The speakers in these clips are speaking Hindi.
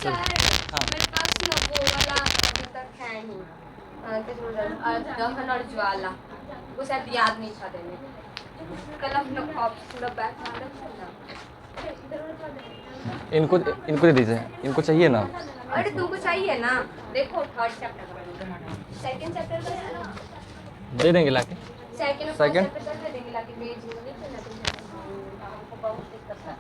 से हाँ मेरे पास ना वो वाला अभी तक है नहीं दहन और ज्वाला वो शायद याद नहीं था देने कल अपना पूरा बैग मालूम है ना इनको इनको दे दीजिए, इनको चाहिए ना। अरे तुमको चाहिए ना देखो थर्ड चैप्टर सेकंड चैप्टर का है ना दे देंगे लाके। सेकंड और फर्स्ट सेकंड चैप्टर कर देंगे लाके पेज में नहीं ना हमको बहुत दिक्कत है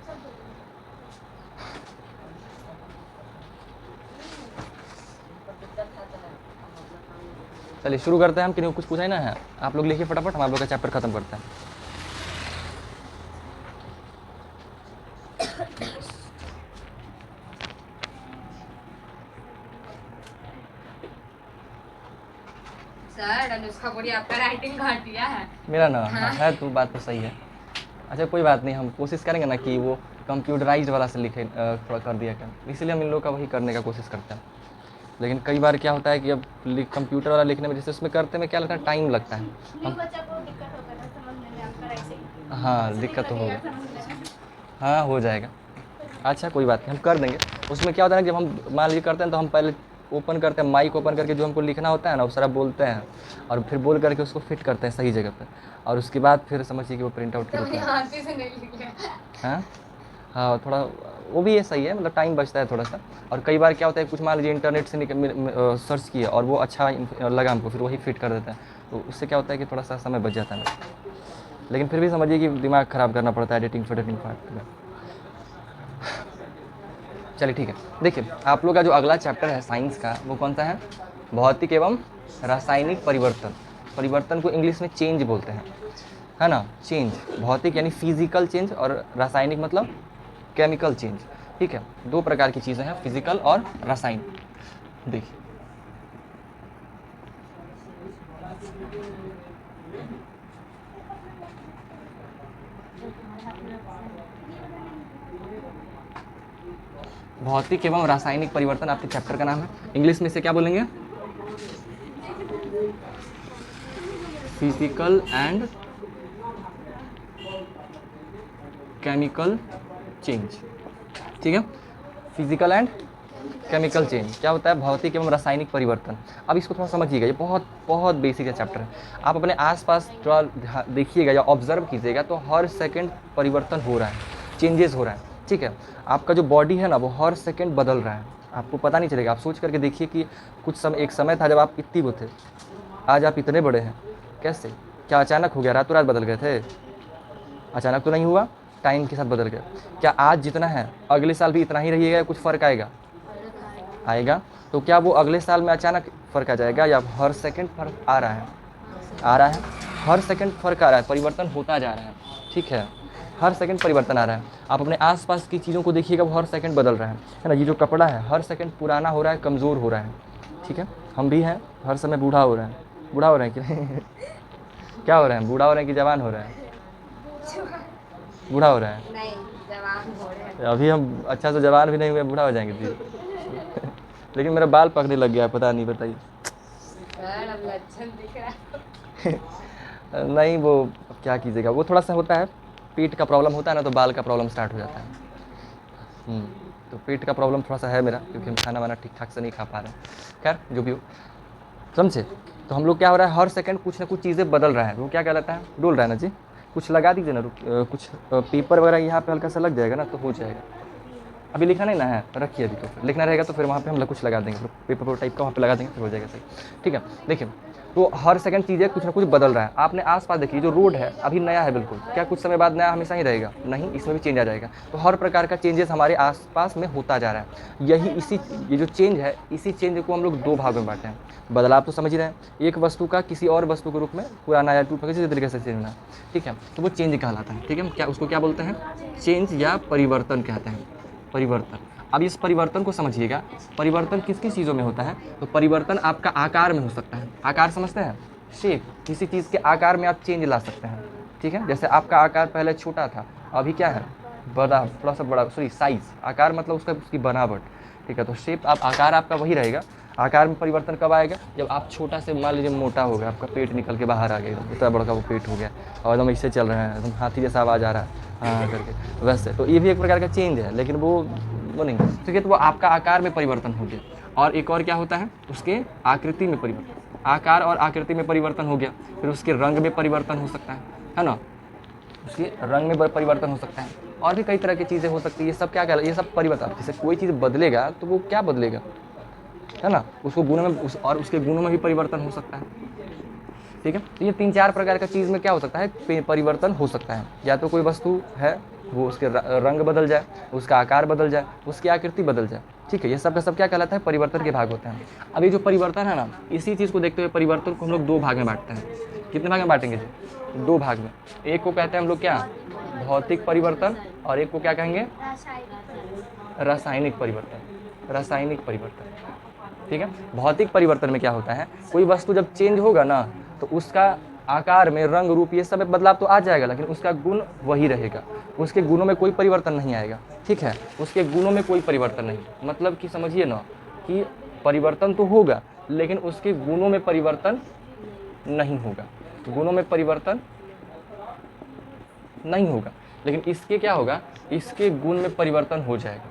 चलिए शुरू करते हैं हम। किसी को कुछ पूछा ही ना है, आप लोग लिखिए फटाफट, हम आप लोग का चैप्टर खत्म करते हैं। सर अनुष्का बोली आपका राइटिंग घटिया है मेरा ना है तो बात तो सही है। अच्छा कोई बात नहीं, हम कोशिश करेंगे ना कि वो कंप्यूटराइज्ड वाला से लिखे थोड़ा कर दिया कर, इसीलिए हम इन लोग का वही करने का कोशिश करते हैं। लेकिन कई बार क्या होता है कि अब कंप्यूटर वाला लिखने में जैसे उसमें करते में क्या लगता है, टाइम लगता है। हम हाँ दिक्कत तो होगा, हाँ हो जाएगा। अच्छा कोई बात नहीं, हम कर देंगे। उसमें क्या होता है ना, जब हम मान लीजिए करते हैं तो हम पहले ओपन करते हैं, माइक ओपन करके जो हमको लिखना होता है ना वो सारा बोलते हैं, और फिर बोल करके उसको फिट करते हैं सही जगह पे, और उसके बाद फिर समझिए कि वो प्रिंट आउट के रूप में। हाँ हाँ थोड़ा वो भी ये सही है, मतलब टाइम बचता है थोड़ा सा। और कई बार क्या होता है, कुछ मान लीजिए इंटरनेट से सर्च किया और वो अच्छा लगा हमको, फिर वही फिट कर देता है, तो उससे क्या होता है कि थोड़ा सा समय बच जाता है मेरा। लेकिन फिर भी समझिए कि दिमाग ख़राब करना पड़ता है एडिटिंग पार्ट में। चलिए ठीक है, देखिए आप लोग का जो अगला चैप्टर है साइंस का वो कौन सा है, भौतिक एवं रासायनिक परिवर्तन। परिवर्तन को इंग्लिश में चेंज बोलते हैं, है ना। चेंज, भौतिक यानी फिजिकल चेंज, और रासायनिक मतलब केमिकल चेंज। ठीक है, दो प्रकार की चीज़ें हैं, फिजिकल और रासायनिक। देखिए भौतिक एवं रासायनिक परिवर्तन आपके चैप्टर का नाम है। इंग्लिश में इसे क्या बोलेंगे, फिजिकल एंड केमिकल चेंज। ठीक है, फिजिकल एंड केमिकल चेंज क्या होता है, भौतिक एवं रासायनिक परिवर्तन। अब इसको थोड़ा समझिएगा, ये बहुत बहुत बेसिक है चैप्टर है। आप अपने आसपास थोड़ा देखिएगा या ऑब्जर्व कीजिएगा तो हर सेकंड परिवर्तन हो रहा है, चेंजेस हो रहा है। ठीक है, आपका जो बॉडी है ना वो हर सेकंड बदल रहा है, आपको पता नहीं चलेगा। आप सोच करके देखिए कि एक समय था जब आप इतनी वो थे, आज आप इतने बड़े हैं, कैसे, क्या अचानक हो गया, रातों रात बदल गए थे? अचानक तो नहीं हुआ, टाइम के साथ बदल गया। क्या आज जितना है अगले साल भी इतना ही रहिएगा या कुछ फ़र्क आएगा? आएगा। तो क्या वो अगले साल में अचानक फ़र्क आ जाएगा, या हर सेकंड फ़र्क आ रहा है? आ रहा है, हर सेकंड फ़र्क आ रहा है, परिवर्तन होता जा रहा है। ठीक है, हर सेकंड परिवर्तन आ रहा है। आप अपने आसपास की चीज़ों को देखिएगा, वो हर सेकंड बदल रहा है ना। ये जो कपड़ा है हर सेकंड पुराना हो रहा है, कमज़ोर हो रहा है। ठीक है, हम भी हैं, हर समय बूढ़ा हो रहा है। बूढ़ा हो रहे हैं कि क्या हो रहे हैं, बूढ़ा हो रहे हैं कि जवान हो रहे हैं? बूढ़ा हो रहा है, नहीं जवान हो रहे हैं अभी हम अच्छा से जवान भी नहीं हुए, बूढ़ा हो जाएंगे जी। लेकिन मेरा बाल पकने लग गया है, पता नहीं, बताइए। अब लक्षण दिख रहा है नहीं वो अब क्या कीजिएगा, वो थोड़ा सा होता है, पेट का प्रॉब्लम होता है ना तो बाल का प्रॉब्लम स्टार्ट हो जाता है। तो पेट का प्रॉब्लम थोड़ा सा है मेरा, क्योंकि हम खाना वाना ठीक ठाक से नहीं खा पा रहे हैं। खैर जो भी हो, समझे। तो हम लोग क्या हो रहा है, हर सेकंड कुछ ना कुछ चीज़ें बदल रहा है। वो क्या कहलाता है, डोल रहा है ना जी। कुछ लगा दीजिए ना, कुछ पेपर वगैरह यहाँ पे हल्का सा लग जाएगा ना तो हो जाएगा। अभी लिखना नहीं ना है, रखिए अभी, तो फिर लिखना रहेगा तो फिर वहाँ पे हम लोग कुछ लगा देंगे, पेपर टाइप का वहाँ पे लगा देंगे, फिर हो जाएगा सही। ठीक है, देखिए तो हर सेकंड चीज़ें कुछ ना कुछ बदल रहा है। आपने आसपास देखिए, जो रोड है अभी नया है बिल्कुल, क्या कुछ समय बाद नया हमेशा ही रहेगा? नहीं, इसमें भी चेंज आ जाएगा। तो हर प्रकार का चेंजेस हमारे आसपास में होता जा रहा है। ये जो चेंज है, इसी चेंज को हम लोग दो भागों में बांटे हैं। बदलाव तो समझ रहे हैं, एक वस्तु का किसी और वस्तु के रूप में पुराना या टूट किसी तरीके से चेंज होना। ठीक है, तो वो चेंज कहलाता है। ठीक है, क्या उसको क्या बोलते हैं, चेंज या परिवर्तन कहते हैं, परिवर्तन। अब इस परिवर्तन को समझिएगा, परिवर्तन किस किस चीज़ों में होता है। तो परिवर्तन आपका आकार में हो सकता है। आकार समझते हैं, शेप, किसी चीज़ के आकार में आप चेंज ला सकते हैं। ठीक है, जैसे आपका आकार पहले छोटा था, अभी क्या है, बड़ा, थोड़ा सा बड़ा, सॉरी साइज, आकार मतलब उसकी बनावट। ठीक है, तो शेप, आप आकार आपका वही रहेगा, आकार में परिवर्तन कब आएगा? जब आप छोटा से मान लीजिए मोटा हो गया, आपका पेट निकल के बाहर आ गया, एकदम इतना बड़ा का वो पेट हो गया और एकदम इससे चल रहे हैं, एकदम हाथी जैसा आवाज़ आ रहा है हाँ करके, वैसे तो ये भी एक प्रकार का चेंज है, लेकिन वो नहीं, ठीक है। तो वो आपका आकार में परिवर्तन हो गया। और एक और क्या होता है, उसके आकृति में परिवर्तन, आकार और आकृति में परिवर्तन हो गया। फिर उसके रंग में परिवर्तन हो सकता है ना, उसके रंग में परिवर्तन हो सकता है, और भी कई तरह की चीज़ें हो सकती है। ये सब क्या कहला, ये सब परिवर्तन, जैसे कोई चीज़ बदलेगा तो वो क्या बदलेगा, है ना, उसको गुणों में और उसके गुणों में भी परिवर्तन हो सकता है, ठीक है। तो ये 3-4 प्रकार का चीज़ में क्या हो सकता है, परिवर्तन हो सकता है। या तो कोई वस्तु है वो उसके रंग बदल जाए, उसका आकार बदल जाए, उसकी आकृति बदल जाए, ठीक है। ये सब का सब क्या कहलाता है, परिवर्तन के भाग होते हैं। अब ये जो परिवर्तन है ना, इसी चीज़ को देखते हुए परिवर्तन को हम लोग 2 भाग में बांटते हैं। कितने भाग में बांटेंगे जी? 2 भाग में। एक को कहते हैं हम लोग क्या, भौतिक परिवर्तन, और एक को क्या कहेंगे, रासायनिक परिवर्तन। रासायनिक परिवर्तन, ठीक है। भौतिक परिवर्तन में क्या होता है, कोई वस्तु जब चेंज होगा ना तो उसका आकार में, रंग, रूप, ये सब में बदलाव तो आ जाएगा, लेकिन उसका गुण वही रहेगा, उसके गुणों में कोई परिवर्तन नहीं आएगा, ठीक है। उसके गुणों में कोई परिवर्तन नहीं, मतलब कि समझिए ना कि परिवर्तन तो होगा लेकिन उसके गुणों में परिवर्तन नहीं होगा, गुणों में परिवर्तन नहीं होगा, लेकिन इसके क्या होगा, इसके गुण में परिवर्तन हो जाएगा,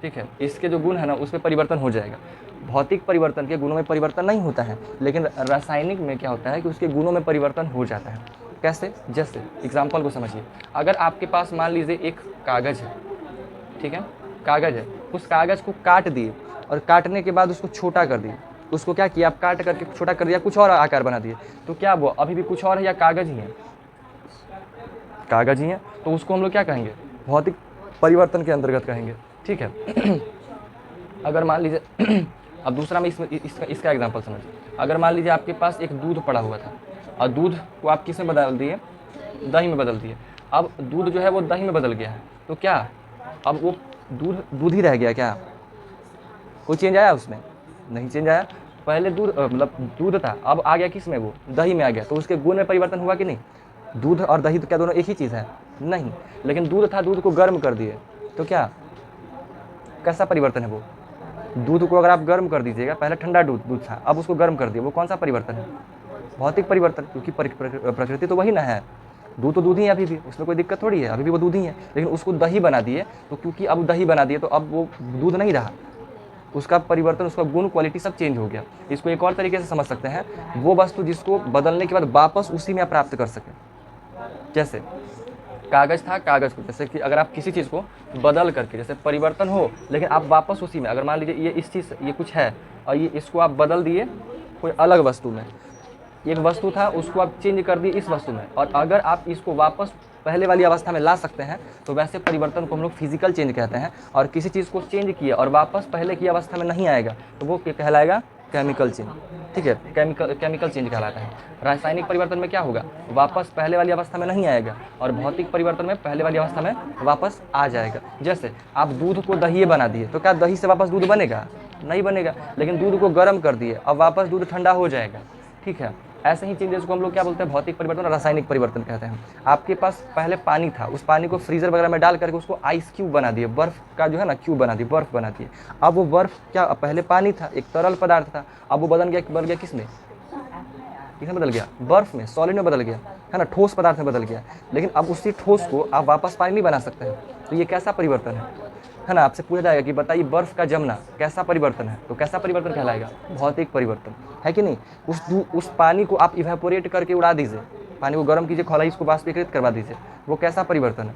ठीक है। इसके जो गुण है ना उसमें परिवर्तन हो जाएगा। भौतिक परिवर्तन के गुणों में परिवर्तन नहीं होता है, लेकिन रासायनिक में क्या होता है कि उसके गुणों में परिवर्तन हो जाता है। कैसे? जैसे एग्जाम्पल को समझिए, अगर आपके पास मान लीजिए एक कागज़ है, ठीक है, कागज़ है, उस कागज़ को काट दिए और काटने के बाद उसको छोटा कर दिए, उसको क्या किया, आप काट करके छोटा कर दिया, कुछ और आकार बना दिए, तो क्या वो अभी भी कुछ और है या कागज़ ही है? कागज़ ही है, तो उसको हम लोग क्या कहेंगे, भौतिक परिवर्तन के अंतर्गत कहेंगे, ठीक है। अगर मान लीजिए अब दूसरा में इसका एग्जांपल समझिए, अगर मान लीजिए आपके पास एक दूध पड़ा हुआ था और दूध को आप किस में बदल दिए, दही में बदल दिए। अब दूध जो है वो दही में बदल गया है, तो क्या अब वो दूध ही रह गया क्या? कोई चेंज आया उसमें? नहीं चेंज आया। पहले दूध मतलब दूध था, अब आ गया किस में, वो दही में आ गया, तो उसके गुण में परिवर्तन हुआ कि नहीं? दूध और दही तो क्या दोनों एक ही चीज़ है? नहीं। लेकिन दूध था, दूध को गर्म कर दिए, तो क्या, कैसा परिवर्तन है वो? दूध को अगर आप गर्म कर दीजिएगा, पहले ठंडा दूध था, अब उसको गर्म कर दिया, वो कौन सा परिवर्तन है? भौतिक परिवर्तन, क्योंकि प्रकृति तो वही ना है, दूध तो दूध ही है अभी भी, उसमें कोई दिक्कत थोड़ी है, अभी भी वो दूध ही है, लेकिन उसको दही बना दिए, तो क्योंकि अब दही बना दिए तो अब वो दूध नहीं रहा, उसका परिवर्तन, उसका गुण, क्वालिटी सब चेंज हो गया। इसको एक और तरीके से समझ सकते हैं, वो वस्तु जिसको बदलने के बाद वापस उसी में आप प्राप्त कर सकें। जैसे कागज़ था, कागज़ को जैसे कि अगर आप किसी चीज़ को बदल करके, जैसे परिवर्तन हो लेकिन आप वापस उसी में, अगर मान लीजिए ये इस चीज़, ये कुछ है और ये इसको आप बदल दिए कोई अलग वस्तु में, एक वस्तु था उसको आप चेंज कर दिए इस वस्तु में, और अगर आप इसको वापस पहले वाली अवस्था में ला सकते हैं तो वैसे परिवर्तन को हम लोग फिजिकल चेंज कहते हैं। और किसी चीज़ को चेंज किया और वापस पहले की अवस्था में नहीं आएगा तो वो कहलाएगा केमिकल चेंज, ठीक है, केमिकल चेंज कहलाता है। रासायनिक परिवर्तन में क्या होगा, वापस पहले वाली अवस्था में नहीं आएगा, और भौतिक परिवर्तन में पहले वाली अवस्था में वापस आ जाएगा। जैसे आप दूध को दही बना दिए, तो क्या दही से वापस दूध बनेगा? नहीं बनेगा, लेकिन दूध को गर्म कर दिए, अब वापस दूध ठंडा हो जाएगा, ठीक है। ऐसे ही चेंजेस को हम लोग क्या बोलते हैं, भौतिक परिवर्तन और रासायनिक परिवर्तन कहते हैं। आपके पास पहले पानी था, उस पानी को फ्रीजर वगैरह में डाल करके उसको आइस क्यूब बना दिए, बर्फ़ का जो है ना क्यूब बना दिए, बर्फ़ बना दिए। अब वो बर्फ़ क्या, पहले पानी था, एक तरल पदार्थ था, अब वो बन गया किस में, किसमें बदल गया, बर्फ़ में, सॉलिड में बदल गया, है ना, ठोस पदार्थ में बदल गया। लेकिन अब उसी ठोस को आप वापस पानी नहीं बना सकते हैं, तो ये कैसा परिवर्तन है ना। आपसे पूछा जाएगा कि बताइए बर्फ़ का जमना कैसा परिवर्तन है, तो कैसा परिवर्तन कहलाएगा, भौतिक परिवर्तन है कि नहीं। उस पानी को आप इवेपोरेट करके उड़ा दीजिए, पानी को गर्म कीजिए, खौलाई इसको वाष्पीकृत करवा दीजिए, वो कैसा परिवर्तन है,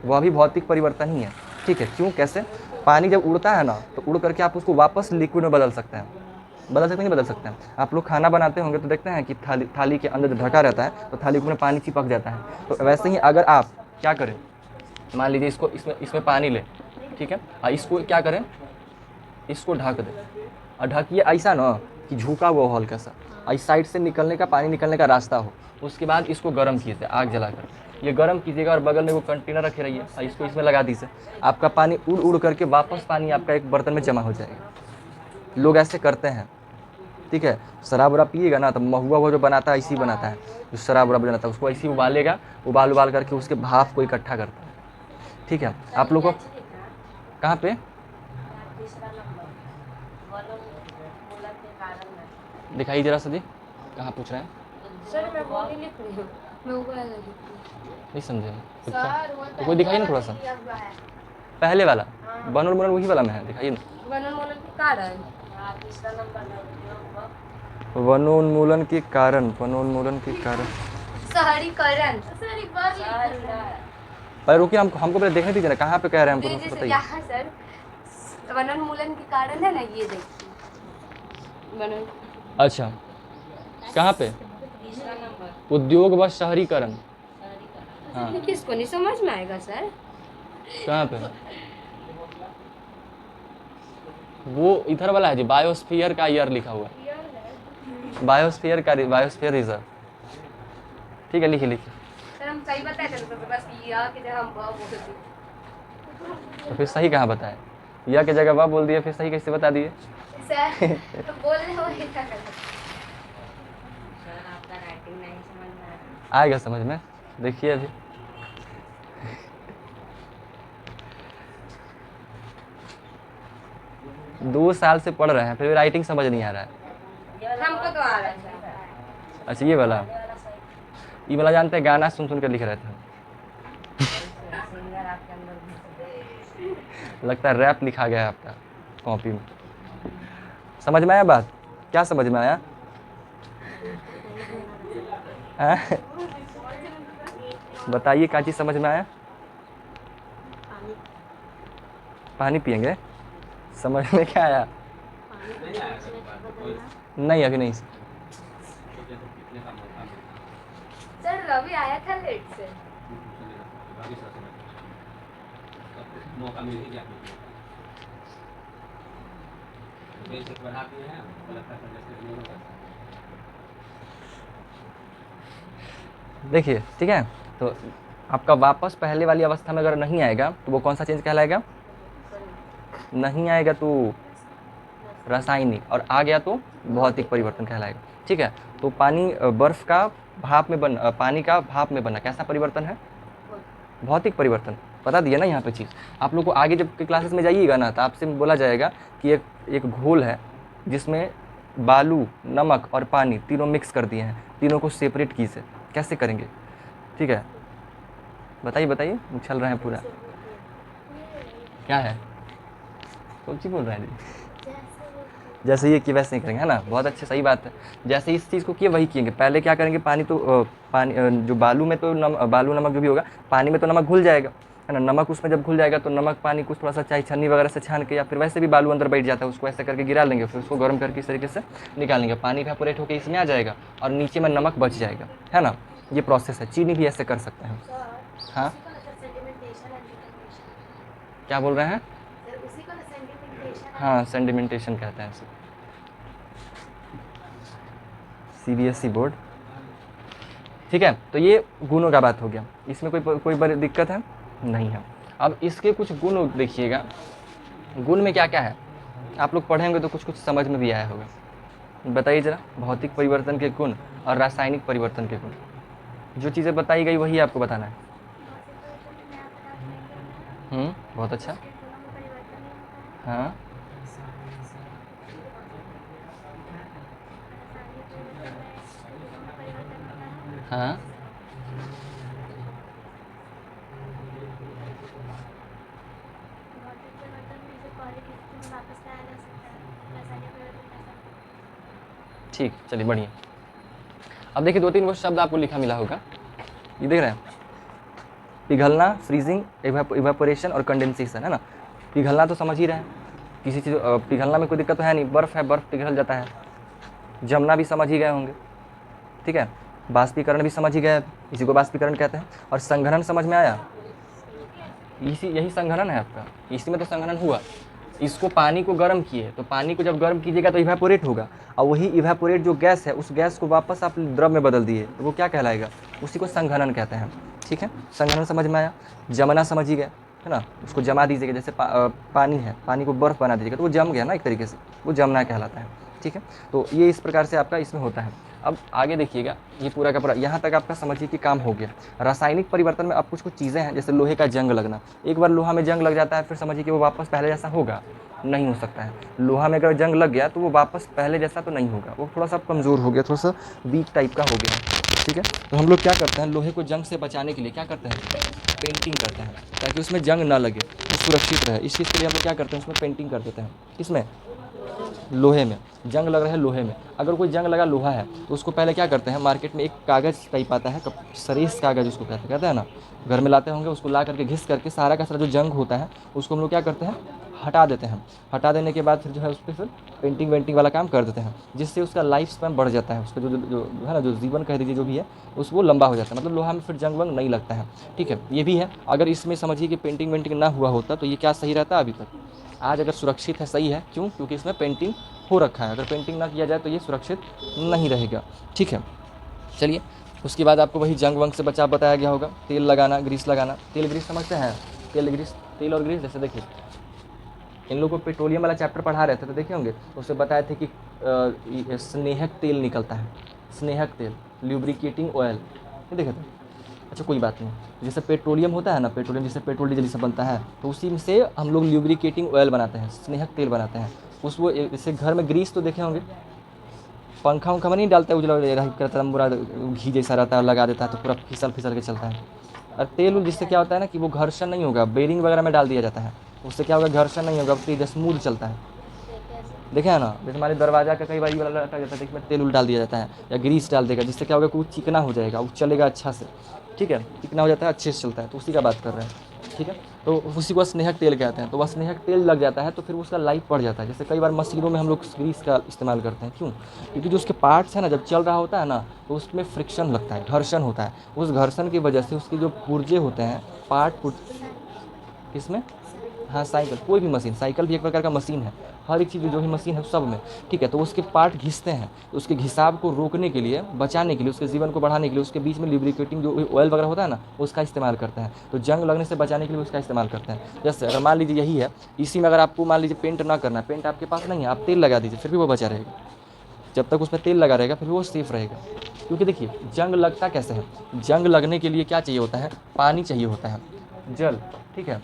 वह भी भौतिक परिवर्तन ही है, ठीक है। क्यों, कैसे? पानी जब उड़ता है ना तो उड़ करके आप उसको वापस लिक्विड में बदल सकते हैं, बदल सकते हैं, नहीं बदल सकते हैं। आप लोग खाना बनाते होंगे तो देखते हैं कि थाली के अंदर जो ढका रहता है तो थाली में पानी चिपक जाता है, तो वैसे ही अगर आप क्या करें, मान लीजिए इसको इसमें पानी लें, ठीक है, और इसको क्या करें, इसको ढक दें, और ढकिए ऐसा ना कि झुका हुआ हो हल्का सा, इस साइड से निकलने का, पानी निकलने का रास्ता हो। उसके बाद इसको गर्म कीजिए, आग जलाकर ये गर्म कीजिएगा, और बगल में वो कंटेनर रखे रहिए और इसको इसमें लगा दीजिए, आपका पानी उड़ उड़ करके वापस पानी आपका एक बर्तन में जमा हो जाएगा। लोग ऐसे करते हैं, ठीक है। शराब वराब पिएगा ना तो महुआ वो जो बनाता है इसी बनाता है, जो शराब वराब बनाता है उसको ऐसे ही उबालेगा, उबाल करके उसके भाप को इकट्ठा करता है, ठीक है। आप लोग को कहाँ पे, दिखाइए जरा सा जी, कहाँ पूछ रहे हैं? सर मैं वो नहीं लिख रही हूँ, मैं वो वाला लिख रही हूँ। नहीं समझे हम। कुछ सर वो तो कोई दिखाइए ना थोड़ा सा, दिया हुआ है। पहले वाला बनोन वही वाला में है, दिखाइए ना। वनोन्मूलन के कारण वनोन्मूलन के कारण, वनोन्मूलन के कारण। शहरीकरण। सर एक बार अरे रुकिए, हमको पहले देखने दीजिए ना, कहाँ पे कह रहे हैं हमको बताइए। यहाँ सर वनोन्मूलन के कारण है ना, ये देखिए वनोन। अच्छा, कहाँ पे? उद्योग व शहरीकरण। हाँ, किसको नहीं समझ में आएगा सर? कहाँ पे? वो इधर वाला है जी, बायोस्फीयर का ईयर लिखा हुआ है, बायोस्फीयर का, बायोस्फीयर रिजर्व। ठीक है, लिखिए लिखिए। सर हम सही बताए थे तो बस या कि जब हम बोल दिए तो फिर सही कहाँ बताए? या की जगह वाह बोल दिए, फिर सही कैसे बता दिए? सर तो बोलने हो ही क्या करते सर, आपका राइटिंग नहीं समझ में आया। आएगा समझ में, देखिए अभी। दो साल से पढ़ रहे हैं, फिर भी राइटिंग समझ नहीं आ रहा है। हमको तो आ रहा है। अच्छा, ये वाला जानते हैं, गाना सुन सुन कर लिख रहे थे। लगता है रैप लिखा गया है आपका कॉपी में। समझ में आया बात? क्या समझ में आया? बताइए, क्या चीज़ समझ में आया? पानी पियेंगे? समझ में क्या आया? नहीं, अभी नहीं। सर रवि आया था लेट से। देखिए, ठीक है, तो आपका वापस पहले वाली अवस्था में अगर नहीं आएगा तो वो कौन सा चेंज कहलाएगा? नहीं आएगा तो रासायनिक, और आ गया तो भौतिक परिवर्तन कहलाएगा। ठीक है, तो पानी बर्फ का भाप में पानी का भाप में बना कैसा परिवर्तन है? भौतिक परिवर्तन। बता दिया ना यहाँ पे चीज़। आप लोग को आगे जब क्लासेस में जाइएगा ना, तो आपसे बोला जाएगा कि एक घोल है जिसमें बालू, नमक और पानी तीनों मिक्स कर दिए हैं, तीनों को सेपरेट की से कैसे करेंगे? ठीक है, बताइए बताइए, उछल रहे हैं पूरा। क्या है? कौन सी बोल रहे हैं जी? जैसे ये कि वैसे नहीं करेंगे, है ना? बहुत अच्छे, सही बात है। जैसे इस चीज़ को किए वही किएंगे। पहले क्या करेंगे, पानी जो बालू में तो बालू नमक जो भी होगा, पानी में तो नमक घुल जाएगा, है ना? नमक उसमें जब घुल जाएगा तो नमक पानी कुछ थोड़ा सा चाहे छन्नी वगैरह से छान के, या फिर वैसे भी बालू अंदर बैठ जाता है, उसको ऐसे करके गिरा लेंगे, फिर उसको गर्म करके इस तरीके से निकालेंगे, पानी इवेपोरेट होकर इसमें आ जाएगा और नीचे में नमक बच जाएगा, है ना? ये प्रोसेस है। चीनी भी ऐसे कर सकते हैं। हाँ, क्या बोल रहे हैं? हाँ, सेडिमेंटेशन कहते हैं इसे। CBSE board. ठीक है, तो ये गुणों का बात हो गया। इसमें कोई बड़ी दिक्कत है? नहीं है। अब इसके कुछ गुण देखिएगा, गुण में क्या क्या है आप लोग पढ़ेंगे तो कुछ कुछ समझ में भी आया होगा। बताइए जरा, भौतिक परिवर्तन के गुण और रासायनिक परिवर्तन के गुण। जो चीज़ें बताई गई वही आपको बताना है। बहुत अच्छा। हाँ, हाँ, ठीक, चलिए बढ़िया। अब देखिए, 2-3 वो शब्द आपको लिखा मिला होगा, ये देख रहे हैं, पिघलना, फ्रीजिंग, इवेपोरेशन और कंडेंसेशन, है ना? पिघलना तो समझ ही रहे हैं, किसी चीज़ पिघलना में कोई दिक्कत तो है नहीं, बर्फ़ है, बर्फ़ पिघल जाता है। जमना भी समझ ही गए होंगे, ठीक है। बाष्पीकरण भी समझ ही गए, इसी को बाष्पीकरण कहते हैं। और संघनन समझ में आया? यही संघनन है आपका, इसी में तो संघनन हुआ। इसको पानी को गर्म किए, तो पानी को जब गर्म कीजिएगा तो इवेपोरेट होगा, और वही इवेपोरेट जो गैस है, उस गैस को वापस आप द्रव में बदल दिए, तो वो क्या कहलाएगा? उसी को संघनन कहते हैं। ठीक है, संघनन समझ में आया। जमना समझ ही गए, है ना? उसको जमा दीजिएगा, जैसे पानी है, पानी को बर्फ़ बना दीजिएगा तो वो जम गया ना, एक तरीके से, वो जमना कहलाता है। ठीक है, तो ये इस प्रकार से आपका इसमें होता है। अब आगे देखिएगा, ये पूरा का पूरा यहाँ तक आपका समझिए कि काम हो गया। रासायनिक परिवर्तन में अब कुछ कुछ चीज़ें हैं, जैसे लोहे का जंग लगना। एक बार लोहा में जंग लग जाता है, फिर समझिए कि वो वापस पहले जैसा होगा, नहीं हो सकता है। लोहा में अगर जंग लग गया तो वो वापस पहले जैसा तो नहीं होगा, वो थोड़ा सा कमज़ोर हो गया, थोड़ा सा वीक टाइप का हो गया है। ठीक है, तो हम लोग क्या करते हैं, लोहे को जंग से बचाने के लिए क्या करते हैं, पेंटिंग करते हैं, ताकि उसमें जंग ना लगे, वो सुरक्षित रहे। इस चीज़ के लिए हम लोग क्या करते हैं, उसमें पेंटिंग कर देते हैं। इसमें लोहे में जंग लग रहा है, लोहे में अगर कोई जंग लगा लोहा है तो उसको पहले क्या करते हैं, मार्केट में एक कागज़ टाइप आता है, सरेस कागज़ उसको कहते हैं ना, घर में लाते होंगे, उसको ला करके घिस करके सारा का सारा जो जंग होता है उसको हम लोग क्या करते हैं, हटा देते हैं। हटा देने के बाद फिर जो है उस पर फिर पेंटिंग वेंटिंग वाला काम कर देते हैं, जिससे उसका लाइफ स्पैन बढ़ जाता है, उसका जो है ना, जो जीवन कह दीजिए जो भी है उस वो लंबा हो जाता है, मतलब लोहा में फिर जंग वंग नहीं लगता है। ठीक है, ये भी है। अगर इसमें समझिए कि पेंटिंग वेंटिंग ना हुआ होता तो ये क्या सही रहता अभी तक, आज अगर सुरक्षित है, सही है। क्यों? क्योंकि इसमें पेंटिंग हो रखा है। अगर पेंटिंग ना किया जाए तो ये सुरक्षित नहीं रहेगा। ठीक है, चलिए उसके बाद आपको वही जंग वंग से बचाव बताया गया होगा। तेल लगाना, ग्रीस लगाना। तेल ग्रीस समझते हैं, तेल ग्रीस, तेल और ग्रीस। जैसे देखिए इन लोगों को पेट्रोलियम वाला चैप्टर पढ़ा रहे थे तो देखे होंगे, उससे बताए थे कि स्नेहक तेल निकलता है, स्नेहक तेल, ल्यूब्रिकेटिंग ऑयल, ये देखे थे। अच्छा कोई बात नहीं, जैसे पेट्रोलियम होता है ना, पेट्रोलियम जैसे पेट्रोल डीजल से बनता है, तो उसी में से हम लोग ल्यूब्रिकेटिंग ऑयल बनाते हैं, स्नेहक तेल बनाते हैं। उस वो जैसे घर में ग्रीस तो देखे होंगे, पंखा उंखा में नहीं डालता है, उजला करता है, पूरा घी जैसा रहता है, लगा देता है तो पूरा फिसल फिसल के चलता है। और तेल जिससे क्या होता है ना कि वो घर्षण नहीं होगा, बेरिंग वगैरह में डाल दिया जाता है, उससे क्या होगा, घर्षण नहीं होगा, तेज स्मूथ चलता है। देखे है ना, जैसे हमारे दरवाजा का कई बार ये वाला लटा जाता है, इसमें तेल उल डाल दिया जाता है या ग्रीस डाल देगा, जिससे क्या होगा कि वो चिकना हो जाएगा, वो चलेगा अच्छा से। ठीक है, चिकना हो जाता है, अच्छे से चलता है, तो उसी का बात कर रहे हैं। ठीक है, तो उसी को स्नेहक तेल कहते हैं। तो वह स्नेहक तेल लग जाता है तो फिर उसका लाइफ बढ़ जाता है। जैसे कई बार मशीनों में हम लोग ग्रीस का इस्तेमाल करते हैं। क्यों? क्योंकि जो उसके पार्ट्स हैं ना, जब चल रहा होता है ना तो उसमें फ्रिक्शन लगता है, घर्षण होता है। उस घर्षण की वजह से उसके जो पुर्जे होते हैं, किसमें, हाँ साइकिल, कोई भी मशीन, साइकिल भी एक प्रकार का मशीन है, हर एक चीज़ जो भी मशीन है सब में। ठीक है, तो उसके पार्ट घिसते हैं, तो उसके घिसाव को रोकने के लिए, बचाने के लिए, उसके जीवन को बढ़ाने के लिए उसके बीच में लिब्रिकेटिंग जो ऑयल वगैरह होता है ना उसका इस्तेमाल करते हैं। तो जंग लगने से बचाने के लिए उसका इस्तेमाल करते हैं। जैसे अगर मान लीजिए यही है, इसी में अगर आपको मान लीजिए पेंट ना करना है, पेंट आपके पास नहीं है, आप तेल लगा दीजिए, फिर भी वो बचा रहेगा। जब तक उसमें तेल लगा रहेगा फिर भी वो सेफ रहेगा। क्योंकि देखिए जंग लगता कैसे है, जंग लगने के लिए क्या चाहिए होता है, पानी चाहिए होता है, जल। ठीक है,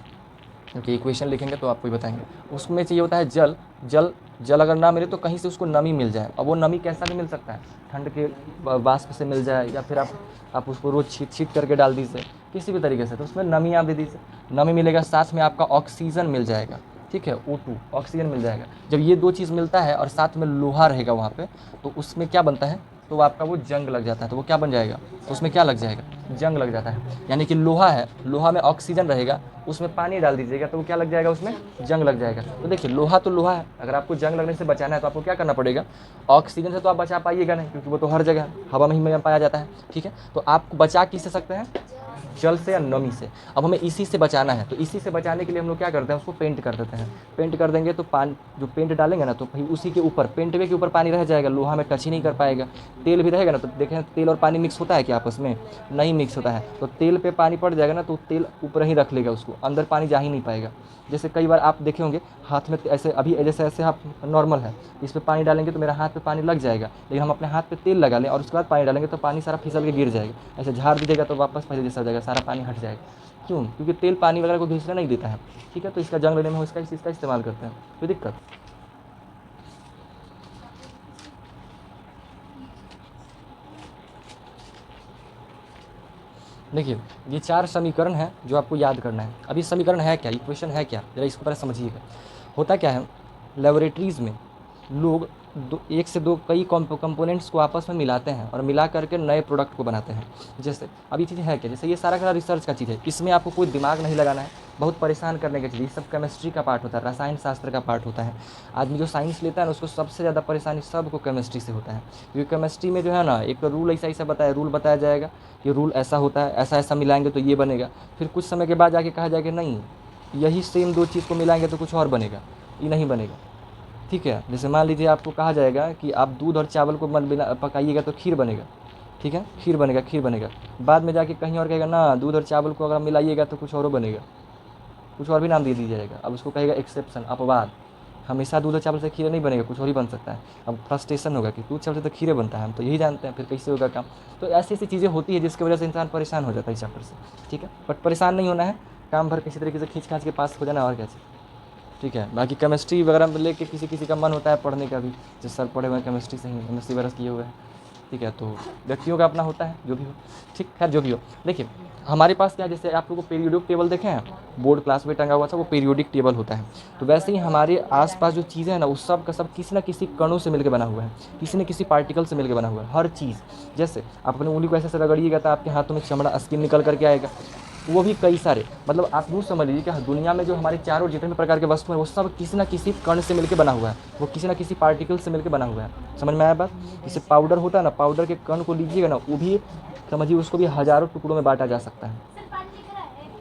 क्योंकि इक्वेशन लिखेंगे तो आपको ही बताएंगे। उसमें चाहिए होता है जल। जल जल अगर ना मिले तो कहीं से उसको नमी मिल जाए। अब वो नमी कैसा भी मिल सकता है, ठंड के वाष्प से मिल जाए, या फिर आप उसको रोज़ छीट छीट करके डाल दीजिए किसी भी तरीके से, तो उसमें नमी आप दे दीजिए, नमी मिलेगा, साथ में आपका ऑक्सीजन मिल जाएगा। ठीक है, O2 ऑक्सीजन मिल जाएगा। जब ये दो चीज़ मिलता है और साथ में लोहा रहेगा वहाँ पे, तो उसमें क्या बनता है, तो आपका वो जंग लग जाता है। तो वो क्या बन जाएगा, तो उसमें क्या लग जाएगा, जंग लग जाता है। यानी कि लोहा है, लोहा में ऑक्सीजन रहेगा, उसमें पानी डाल दीजिएगा तो वो क्या लग जाएगा, उसमें जंग लग जाएगा। तो देखिए लोहा तो लोहा है, अगर आपको जंग लगने से बचाना है तो आपको क्या करना पड़ेगा, ऑक्सीजन से तो आप बचा पाइएगा नहीं, क्योंकि वो तो हर जगह हवा में ही पाया जाता है। ठीक है, तो आपको बचा किससे सकते हैं, जल से या नमी से। अब हमें इसी से बचाना है, तो इसी से बचाने के लिए हम लोग क्या करते हैं, उसको पेंट कर देते हैं। पेंट कर देंगे तो पानी, जो पेंट डालेंगे ना, तो भाई उसी के ऊपर, पेंट के ऊपर पानी रह जाएगा, लोहा में टच ही नहीं कर पाएगा। तेल भी रहेगा ना, तो देखें तेल और पानी मिक्स होता है कि आपस में नहीं मिक्स होता है, तो तेल पे पानी पड़ जाएगा ना तो तेल ऊपर ही रख लेगा, उसको अंदर पानी जा ही नहीं पाएगा। जैसे कई बार आप देखे होंगे हाथ में ऐसे, अभी जैसे ऐसे आप नॉर्मल है, इस पर पानी डालेंगे तो मेरा हाथ पे पानी लग जाएगा, लेकिन हम अपने हाथ पे तेल लगा लें और उसके बाद पानी डालेंगे तो पानी सारा फिसल के गिर जाएगा। ऐसे झाड़ दीजिएगा तो वापस पहले जैसा हो जाएगा, सारा पानी हट जाएगा। क्यों? क्योंकि तेल पानी वगैरह को घिसने नहीं देता है। ठीक है, तो इसका जंग लेने में इसका इस्तेमाल करते हैं, कोई दिक्कत। देखिए ये 4 समीकरण हैं जो आपको याद करना है। अभी समीकरण है क्या, इक्वेशन है क्या, जरा इसको पहले समझिएगा। होता क्या है, लेबोरेटरीज़ में लोग एक से दो कई कंपोनेंट्स को आपस में मिलाते हैं और मिला करके नए प्रोडक्ट को बनाते हैं। जैसे अभी चीज़ है क्या, जैसे ये सारा रिसर्च का चीज़ है, इसमें आपको कोई दिमाग नहीं लगाना है, बहुत परेशान करने की चीज़, ये सब केमिस्ट्री का पार्ट होता है, रसायन शास्त्र का पार्ट होता है। आदमी जो साइंस लेता है ना उसको सबसे ज़्यादा परेशानी सबको केमिस्ट्री से होता है। क्योंकि केमिस्ट्री में जो है ना, एक तो रूल ऐसा रूल बताया जाएगा कि रूल ऐसा होता है, ऐसा ऐसा मिलाएंगे तो ये बनेगा। फिर कुछ समय के बाद जाके कहा जाएगा नहीं, यही सेम दो चीज़ को मिलाएंगे तो कुछ और बनेगा, ये नहीं बनेगा। ठीक है, जैसे मान लीजिए आपको कहा जाएगा कि आप दूध और चावल को मत पकाइएगा तो खीर बनेगा। ठीक है, खीर बनेगा। बाद में जाके कहीं और कहेगा ना, दूध और चावल को अगर मिलाइएगा तो कुछ और बनेगा, कुछ और भी नाम दे दिया जाएगा। अब उसको कहेगा एक्सेप्शन, अपवाद। हमेशा दूध और चावल से खीरा नहीं बनेगा, कुछ और ही बन सकता है। अब फ्रस्ट्रेशन होगा कि दूध चावल से तो खीरे बनता है, हम तो यही जानते हैं, फिर कैसे होगा काम। तो ऐसी ऐसी चीज़ें होती है जिसकी वजह से इंसान परेशान हो जाता है इस चैप्टर से, ठीक है। बट परेशान नहीं होना है, काम भर किसी तरीके से खींच खाच के पास हो जाना और क्या चाहिए, ठीक है। बाकी केमिस्ट्री वगैरह में लेके किसी किसी का मन होता है पढ़ने का भी, जो सर पढ़े हुए हैं केमिस्ट्री से ही, केमिस्ट्री वगैरह किए हुए हैं, ठीक है। तो व्यक्तियों का अपना होता है, जो भी हो, ठीक है, जो भी हो। देखिए हमारे पास क्या, जैसे आप लोगों को पीरियोडिक टेबल देखे हैं, बोर्ड क्लास में टंगा हुआ था, वो पीरियोडिक टेबल होता है। तो वैसे ही हमारे आसपास जो चीज़ें हैं ना, उस सब का सब किसी न किसी कणों से मिलकर बना हुआ है, किसी न किसी पार्टिकल से मिलकर बना हुआ है, हर चीज़। जैसे आप अपनी उंगली को ऐसे से रगड़िएगा तो आपके हाथों में चमड़ा स्किन निकल करके आएगा, वो भी कई सारे, मतलब आप यूँ समझ लीजिए कि दुनिया में जो हमारे चारों जितने भी प्रकार के वस्तु हैं, वो सब किसी न किसी कण से मिलकर बना हुआ है, वो किसी न किसी पार्टिकल से मिलकर बना हुआ है। समझ में आया बात? जैसे पाउडर होता है ना, पाउडर के कण को लीजिएगा ना, वो भी समझिए उसको भी हज़ारों टुकड़ों में बांटा जा सकता है।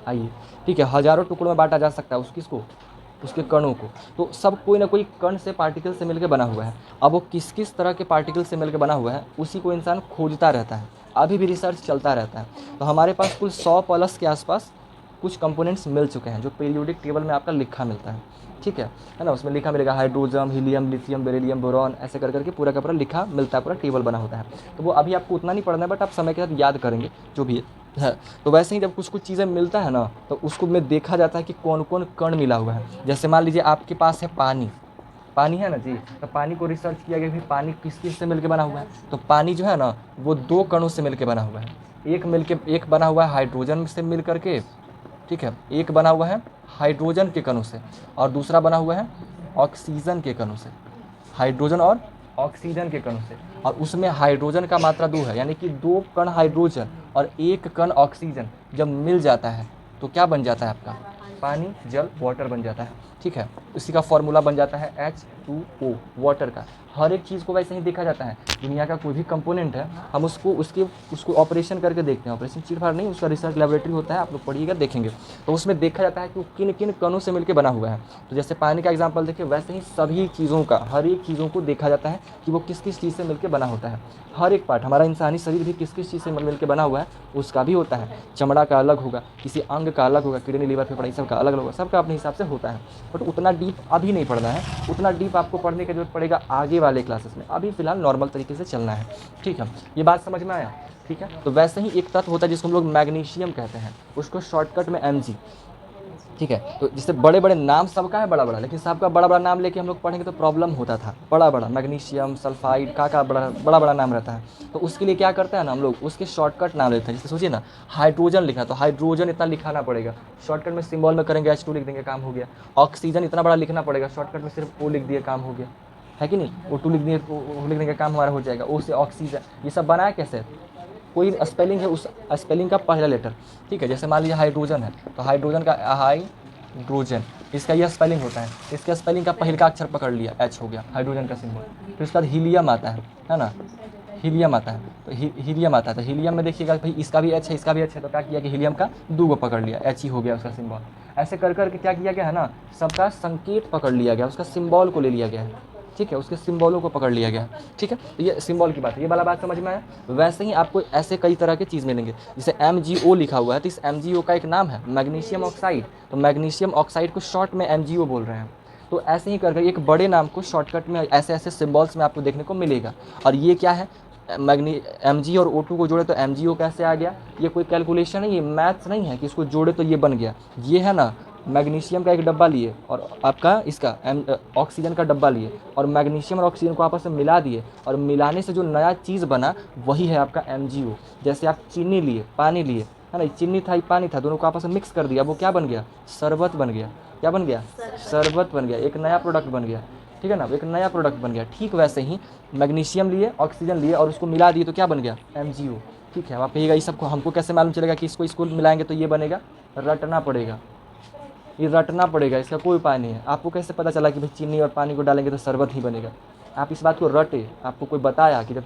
आइए, ठीक है, हज़ारों टुकड़ों में बांटा जा सकता है उसको, उसके कणों को। तो सब कोई ना कोई कण से, पार्टिकल से मिलकर बना हुआ है। अब वो किस किस तरह के पार्टिकल से मिलकर बना हुआ है, उसी को इंसान खोजता रहता है, अभी भी रिसर्च चलता रहता है। तो हमारे पास कुल 100 प्लस के आसपास कुछ कंपोनेंट्स मिल चुके हैं, जो पीरियोडिक टेबल में आपका लिखा मिलता है, ठीक है ना। उसमें लिखा मिलेगा hydrogen, helium, lithium, beryllium, boron, ऐसे कर करके पूरा का पूरा लिखा मिलता है, पूरा टेबल बना होता है। तो वो अभी आपको उतना नहीं पढ़ना है, बट आप समय के साथ याद करेंगे जो भी है। तो वैसे ही जब कुछ कुछ चीज़ें मिलता है ना, तो उसको में देखा जाता है कि कौन कौन कण मिला हुआ है। जैसे मान लीजिए आपके पास है पानी, पानी है ना जी, तो पानी को रिसर्च किया गया कि पानी किस किस से मिलकर बना हुआ है। तो पानी जो है ना, वो 2 कणों से मिलकर बना हुआ है। एक बना हुआ है हाइड्रोजन से मिल करके, ठीक है, एक बना हुआ है हाइड्रोजन के कणों से, और दूसरा बना हुआ है ऑक्सीजन के कणों से। हाइड्रोजन और ऑक्सीजन के कणों से, और उसमें हाइड्रोजन का मात्रा 2 है, यानी कि 2 कण हाइड्रोजन और 1 कण ऑक्सीजन जब मिल जाता है तो क्या बन जाता है आपका, पानी, जल, वाटर बन जाता है, ठीक है। इसी का फॉर्मूला बन जाता है H2O, वाटर का। हर एक चीज़ को वैसे ही देखा जाता है, दुनिया का कोई भी कंपोनेंट है, हम उसको ऑपरेशन करके देखते हैं। ऑपरेशन चीर फाड़ नहीं, उसका रिसर्च लेबोरेटरी होता है, आप लोग पढ़िएगा देखेंगे। तो उसमें देखा जाता है कि वो किन किन कणों से मिलकर बना हुआ है। तो जैसे पानी का एग्जाम्पल देखिए, वैसे ही सभी चीज़ों का, हर एक चीज़ों को देखा जाता है कि वो किस किस चीज़ से मिलकर बना होता है। हर एक पार्ट, हमारा इंसानी शरीर भी किस किस चीज़ से मिलकर बना हुआ है उसका भी होता है। चमड़ा का अलग होगा, किसी अंग का अलग होगा, किडनी, लीवर, फेफड़ा, सब का अलग अलग होगा, सबका अपने हिसाब से होता है। बट उतना डीप अभी नहीं पढ़ना है, उतना डीप आपको पढ़ने की जरूरत पड़ेगा आगे वाले क्लासेस में। अभी फिलहाल नॉर्मल तरीके से चलना है, ठीक है। ये बात समझ में आया, ठीक है। तो वैसे ही एक तत्व होता है जिसको हम लोग मैग्नीशियम कहते हैं, उसको शॉर्टकट में Mg, ठीक है। तो जिससे बड़े बड़े नाम सबका है बड़ा बड़ा, लेकिन सबका बड़ा बड़ा नाम लेके हम लोग पढ़ेंगे तो प्रॉब्लम होता था। बड़ा बड़ा मैग्नीशियम, सल्फाइड का बड़ा बड़ा नाम रहता है। तो उसके लिए क्या करते हैं ना, हम लोग उसके शॉर्टकट नाम लेते हैं। जैसे सोचिए ना, हाइड्रोजन लिखा तो हाइड्रोजन इतना लिखाना पड़ेगा, शॉर्टकट में सिंबल में करेंगे H2 लिख देंगे, काम हो गया। ऑक्सीजन इतना बड़ा लिखना पड़ेगा, शॉर्टकट में सिर्फ O लिख दिए, काम हो गया, है कि नहीं। O2 लिख दिए, O लिख देंगे, काम हमारा हो जाएगा। O से ऑक्सीजन, ये सब बनाया कैसे, कोई स्पेलिंग है, उस स्पेलिंग का पहला लेटर, ठीक है। जैसे मान लीजिए हाइड्रोजन है, तो हाइड्रोजन का हाइड्रोजन, इसका यह स्पेलिंग होता है। इसका स्पेलिंग का पहले का अक्षर पकड़ लिया, H हो गया हाइड्रोजन का सिंबल। फिर उसके बाद हीलियम आता है ना, हीलियम आता है, तो हीलियम आता है। तो हीलियम में देखिएगा भाई, इसका भी H है, इसका भी H है, तो क्या किया कि हीलियम का 2 को पकड़ लिया, H ही हो गया उसका सिंबल। ऐसे कर करके क्या किया गया है ना, सबका संकेत पकड़ लिया गया, उसका सिंबल को ले लिया गया है, ठीक है, उसके सिंबलों को पकड़ लिया गया, ठीक है। तो ये सिंबल की बात है, ये वाला बात समझ में आया। वैसे ही आपको ऐसे कई तरह के चीज़ मिलेंगे। जैसे MgO लिखा हुआ है, तो इस MgO का एक नाम है मैग्नीशियम ऑक्साइड, तो मैग्नीशियम ऑक्साइड को शॉर्ट में MgO बोल रहे हैं। तो ऐसे ही करके एक बड़े नाम को शॉर्टकट में ऐसे ऐसे सिंबल्स में आपको देखने को मिलेगा। और ये क्या है, Mg और O2 को जोड़े तो MgO कैसे आ गया, ये कोई कैलकुलेशन है, ये मैथ्स नहीं है कि इसको जोड़े तो ये बन गया। ये है ना, मैग्नीशियम का एक डब्बा लिए और आपका इसका ऑक्सीजन का डब्बा लिए, और मैग्नीशियम और ऑक्सीजन को आपस में मिला दिए, और मिलाने से जो नया चीज़ बना वही है आपका MgO। जैसे आप चीनी लिए, पानी लिए, है ना, चीनी था, पानी था, दोनों को आपस में मिक्स कर दिया, वो क्या बन गया, शरबत बन गया। क्या बन गया, शरबत बन गया, एक नया प्रोडक्ट बन गया, ठीक है ना, एक नया प्रोडक्ट बन गया। ठीक वैसे ही मैग्नीशियम लिए, ऑक्सीजन लिए और उसको मिला दिए तो क्या बन गया, MgO, ठीक है। आप कहिएगा ये सबको हमको कैसे मालूम चलेगा कि इसको मिलाएंगे तो ये बनेगा, रटना पड़ेगा, ये रटना पड़ेगा, इसका कोई उपाय नहीं है। आपको कैसे पता चला कि भाई चीनी और पानी को डालेंगे तो शरबत ही बनेगा, आप इस बात को रटे। आपको कोई बताया कि जब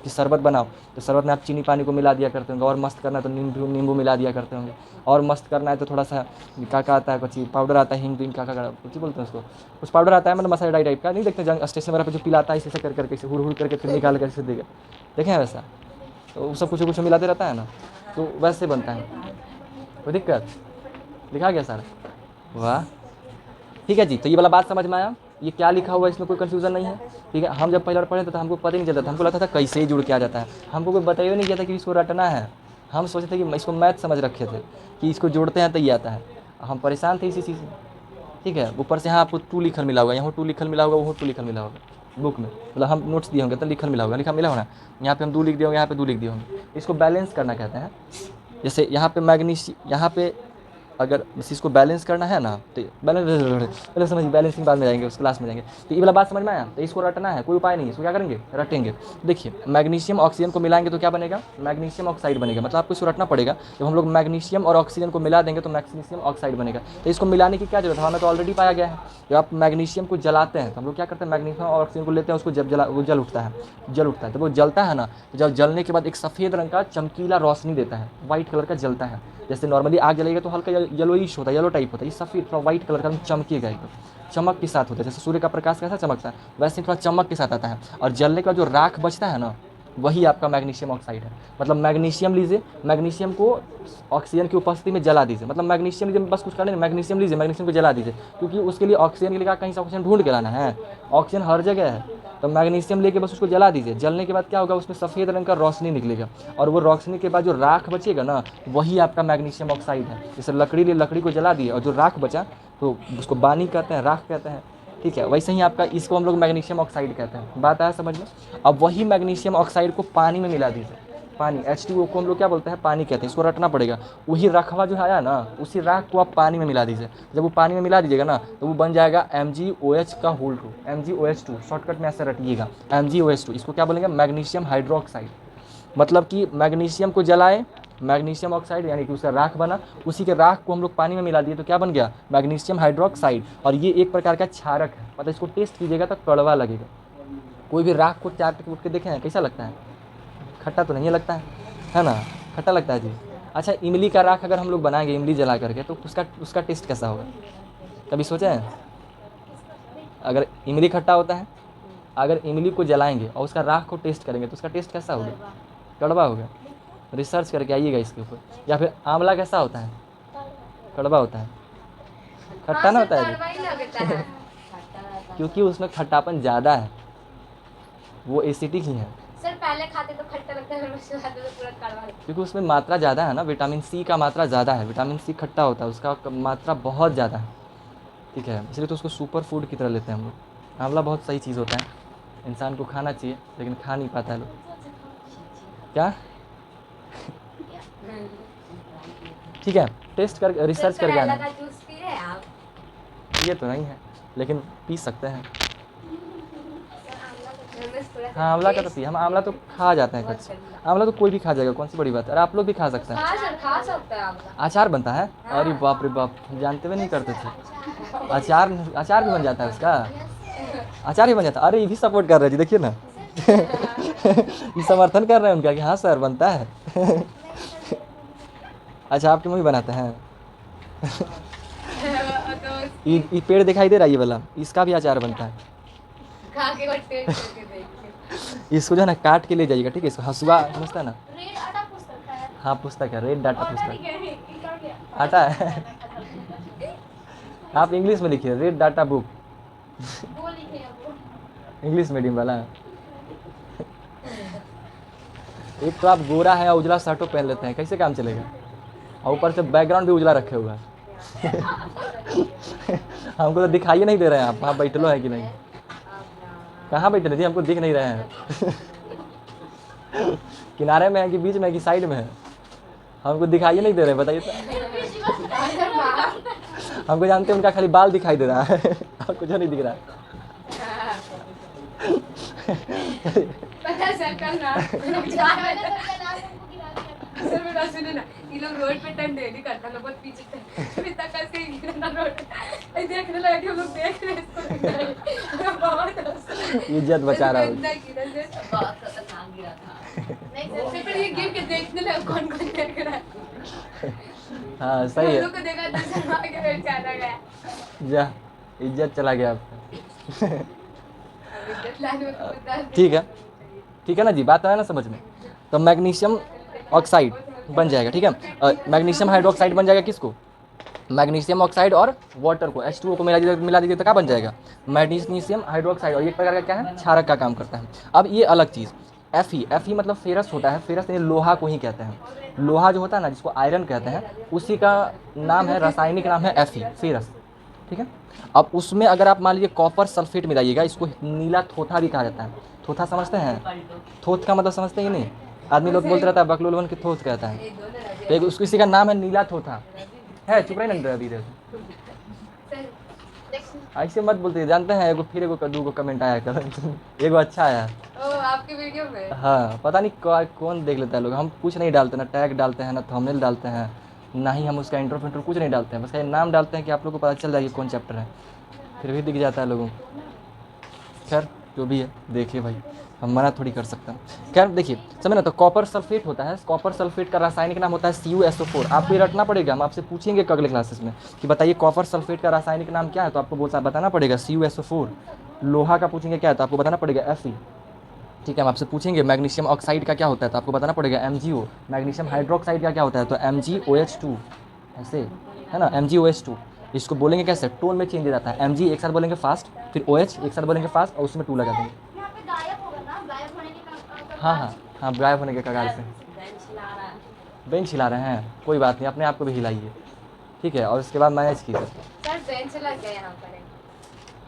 शरबत बनाओ तो शरबत में आप चीनी पानी को मिला दिया करते होंगे, और मस्त करना है तो नींबू मिला दिया करते होंगे, और मस्त करना है तो थोड़ा सा का आता है, कुछ पाउडर आता है, हिंग विंग का कुछ बोलते हैं उसको, कुछ पाउडर आता है, मतलब मसाला डाई टाइप का, नहीं देखते जंग स्टेशन वगैरह पर जो पिलाता है, इसे कर करके इसे हुड़ करके फिर निकाल कर इसे देगा, देखें वैसा, तो सब कुछ मिलाते रहता है ना, तो वैसे बनता है। कोई दिक्कत, लिखा गया सारा, वाह, ठीक है जी। तो ये वाला बात समझ में आया। ये क्या लिखा हुआ है इसमें कोई कन्फ्यूज़न नहीं है, ठीक है। हम जब पहले बार पढ़े थे तो हमको पता ही नहीं चलता था, हमको लगता था कैसे ही जुड़ के आ जाता है, हमको कोई बताइए नहीं किया था कि इसको रटना है। हम सोचते थे कि इसको मैथ समझ रखे थे कि इसको जोड़ते हैं तो ये आता है, हम परेशान थे इसी चीज़ से, ठीक है। ऊपर से यहाँ आपको 2 लिखल मिला होगा, यहाँ 2 लिखल मिला होगा, वो 2 लिखल मिला होगा बुक में, मतलब हम नोट्स दिए होंगे तो लिखल मिला होगा, लिखा मिला होगा ना, यहाँ पे हम 2 लिख दिए होंगे, यहाँ पे 2 लिख दिए होंगे। इसको बैलेंस करना कहते हैं। जैसे यहाँ पे मैग्नीशियम, यहाँ पे अगर इस चीज़ को बैलेंस करना है ना तो बैलेंस, पहले समझिए, बैलेंसिंग बाद में जाएंगे, उस क्लास में जाएंगे। तो ये वाला बात समझ में आया, तो इसको रटना है, कोई उपाय नहीं है, इसको क्या करेंगे, रटेंगे। देखिए मैग्नीशियम ऑक्सीजन को मिलाएंगे तो क्या बनेगा, मैग्नीशियम ऑक्साइड बनेगा, मतलब आपको इसको रटना पड़ेगा। जब हम लोग मैग्नीशियम और ऑक्सीजन को मिला देंगे तो मैग्नीशियम ऑक्साइड बनेगा। तो इसको मिलाने की क्या जरूरत है, हमें तो ऑलरेडी पाया गया है। जब आप मैग्नीशियम को जलाते हैं तो हम लोग क्या करते हैं, मैग्नीशियम और ऑक्सीजन को लेते हैं, उसको जब वो जल उठता है, तो वो जलता है ना, तो जब जलने के बाद एक सफ़ेद रंग का चमकीला रोशनी देता है, वाइट कलर का जलता है। जैसे नॉर्मली आग जलेगा तो हल्का येलोइश होता है, येलो टाइप होता है, ये सफ़ेद थोड़ा वाइट कलर का चमकेगा, एकदम चमक के साथ होता है। जैसे सूर्य का प्रकाश कैसा चमकता है, वैसे थोड़ा चमक के साथ आता है। और जलने के बाद जो राख बचता है ना, वही आपका मैग्नीशियम ऑक्साइड है। मतलब मैग्नीशियम लीजिए, मैग्नीशियम को ऑक्सीजन की उपस्थिति में जला दीजिए, मतलब मैग्नीशियम लीजिए, बस कुछ करना नहीं, मैग्नीशियम लीजिए, मैग्नीशियम को जला दीजिए, क्योंकि उसके लिए ऑक्सीजन के लिए कहीं से ऑक्सीजन ढूंढ के लाना है, ऑक्सीजन हर जगह है। तो मैग्नीशियम लेके बस उसको जला दीजिए, जलने के बाद क्या होगा, उसमें सफ़ेद रंग का रोशनी निकलेगा, और वो रोशनी के बाद जो राख बचेगा ना, वही आपका मैग्नीशियम ऑक्साइड है। जैसे लकड़ी ले, लकड़ी को जला दिए और जो राख बचा तो उसको बानी कहते हैं, राख कहते हैं, ठीक है। वैसे ही आपका इसको हम लोग मैग्नीशियम ऑक्साइड कहते हैं। बात आया समझ में। अब वही मैग्नीशियम ऑक्साइड को पानी में मिला दीजिए, पानी H2O को हम लोग क्या बोलते हैं, पानी कहते हैं, इसको रटना पड़ेगा। वही रखवा जो आया ना, उसी राख को आप पानी में मिला दीजिए। जब वो पानी में मिला दीजिएगा ना तो वो बन जाएगा MgOH का होल 2, MgOH2, शॉर्टकट में ऐसे रटिएगा MgOH2। इसको क्या बोलेंगे, मैग्नीशियम हाइड्रोक्साइड। मतलब कि मैग्नीशियम को जलाए, मैग्नीशियम ऑक्साइड यानी कि उसका राख बना, उसी के राख को हम लोग पानी में मिला दिए तो क्या बन गया, मैग्नीशियम हाइड्रोक्साइड। और ये एक प्रकार का क्षारक है, मतलब इसको टेस्ट कीजिएगा तो कड़वा लगेगा। कोई भी राख को चाट के उठ के देखें हैं कैसा लगता है, खट्टा तो नहीं लगता है ना, खट्टा लगता है जी। अच्छा, इमली का राख अगर हम लोग बनाएंगे इमली जला करके तो उसका टेस्ट कैसा होगा, कभी सोचे हैं? अगर इमली खट्टा होता है, अगर इमली को जलाएंगे और उसका राख को टेस्ट करेंगे तो उसका टेस्ट कैसा होगा, कड़वा होगा। रिसर्च करके आइएगा इसके ऊपर। या फिर आंवला कैसा होता है, कड़वा होता है, खट्टा ना होता है क्योंकि उसमें खट्टापन ज़्यादा है, वो एसिडिक ही है। सर पहले खाते तो खट्टा लगता है, उसके बाद तो पूरा कड़वा लगता है, क्योंकि उसमें मात्रा ज़्यादा है ना, विटामिन सी का मात्रा ज़्यादा है, विटामिन सी खट्टा होता है, उसका मात्रा बहुत ज़्यादा है, ठीक है। इसलिए तो उसको सुपर फूड की तरह लेते हैं हम लोग। आंवला बहुत सही चीज़ होता है, इंसान को खाना चाहिए, लेकिन खा नहीं पाता है लोग। क्या ठीक है, टेस्ट कर, रिसर्च करके आना। जूस पी रहे हैं आप? ये तो नहीं है लेकिन पी सकते हैं। हाँ, आंवला का तो पी, हम आंवला तो खा जाते हैं कच्चा, आंवला तो कोई भी खा जाएगा, कौन सी बड़ी बात है। और आप लोग भी खा सकते हैं, खा सकते हैं आंवला। अचार बनता है। अरे बाप रे बाप, जानते हुए नहीं करते थे। अचार भी बन जाता है उसका, अचार भी बन जाता है। अरे ये भी सपोर्ट कर रहे हैं जी, देखिए ना ये समर्थन कर रहे हैं उनका कि हाँ सर बनता है अच्छा, आपकी मम्मी बनाते हैं ये पेड़ दिखाई दे रहा है ये वाला, इसका भी अचार बनता है। खा के और टेस्ट करके देखिए। इसको जो है ना काट के ले जाइएगा, ठीक है। इसको हसुआ समझता है ना, रेड आटा पुस्तक है। हाँ पुस्तक है, रेड डाटा पुस्तक, है आटा है आप इंग्लिश में लिखिए, रेड डाटा बुक, वो लिखे वो। इंग्लिश मीडियम वाला। एक तो आप गोरा है और उजला शर्टो पहन लेते हैं, कैसे काम चलेगा, और ऊपर से बैकग्राउंड भी उजला रखे हुआ है हमको तो दिखाई नहीं दे रहे हैं आप, वहाँ बैठलो है कि नहीं, कहाँ बैठे जी, हमको दिख नहीं रहे हैं किनारे में है कि बीच में है कि साइड में है, हमको दिखाई नहीं दे रहे हैं, बताइए तो। हमको जानते हैं उनका खाली बाल दिखाई दे रहा है और कुछ नहीं दिख रहा है पता सर का सर मेरा सुने ना, ये लोग रोड पे टर्न डेली करता है, बहुत पीछे टर्न इतना कैसे ही गिरना रोड पे, देखने लगा कि हम लोग देख रहे हैं इसको बहुत इज्जत बचा रहा हूँ, बहुत खतरनाक गिरा था। नहीं सर, फिर ये गिर के देखने लगा कौन कौन देख रहा है। हाँ सही है, लोग को देखा तो शर्मा के बैठ चला गया, जा इज्जत चला गया आपका लाइन में तो ठीक है ना जी, बात आया ना समझ में। तो मैग्नीशियम ऑक्साइड बन जाएगा, ठीक है। मैग्नीशियम हाइड्रोक्साइड बन जाएगा किसको, मैग्नीशियम ऑक्साइड और वाटर को H2O को मिला दीजिए तो क्या बन जाएगा, मैग्नीशियम हाइड्रोक्साइड, और ये एक प्रकार का क्या है, क्षारक का काम करता है। अब ये अलग चीज़ Fe मतलब फेरस होता है, फेरस यानी लोहा को ही कहते हैं। लोहा जो होता है ना, जिसको आयरन कहते हैं, उसी का नाम है, रासायनिक नाम है Fe, फेरस, ठीक है। अब उसमें अगर आप मान लीजिए कॉपर सल्फेट मिलाइएगा, इसको नीला थोथा भी कहा जाता है। थोथा समझते हैं, थोथ का मतलब समझते हैं कि नहीं, आदमी लोग बोलते रहता है बकलोलवन की थोथ कहता है, तो एक उसको, इसी का नाम है नीला थोथा है। चुप रही ना अभी ऐसे मत बोलते, जानते हैं एगो फिर एगो कद्दू को कमेंट आया कल एगो अच्छा आया आपके वीडियो में। हाँ, पता नहीं कौन देख लेता है लोग, हम कुछ नहीं डालते, ना टैग डालते हैं, ना थंबनेल डालते हैं, ना ही हम उसका इंट्रो फिंट्रो कुछ नहीं डालते हैं, बस ये नाम डालते हैं कि आप लोग को पता चल जाएगी कौन चैप्टर है, फिर भी दिख जाता है लोगों को। खैर जो भी है देखिए भाई, हम मना थोड़ी कर सकते हैं। खैर देखिए समझ ना, तो कॉपर सल्फेट होता है, कॉपर सल्फेट का रासायनिक नाम होता है CuSO4। आपको ये रटना पड़ेगा, हम आपसे पूछेंगे अगले क्लासेस में कि बताइए कॉपर सल्फेट का रासायनिक नाम क्या है, तो आपको बताना पड़ेगा CuSO4। लोहा का पूछेंगे क्या है, तो आपको बताना पड़ेगा Fe, ठीक है। हम आपसे पूछेंगे मैग्नीशियम ऑक्साइड का क्या होता है, तो आपको बताना पड़ेगा MgO। मैग्नीशियम हाइड्रोक्साइड का क्या होता है, तो MgOH2, ऐसे है ना, MgOH2। इसको बोलेंगे कैसे, टोन में चेंज हो जाता है, Mg एक साथ बोलेंगे फास्ट, फिर OH एक साथ बोलेंगे फास्ट, और उसमें 2 लगा देंगे। हाँ हाँ हाँ, गायब होने के कगार से। बेंच हिला रहे हैं, कोई बात नहीं, अपने आप को भी हिलाइए, ठीक है, और उसके बाद मैनेज कीजिए। सर बेंच लग गया यहाँ पर।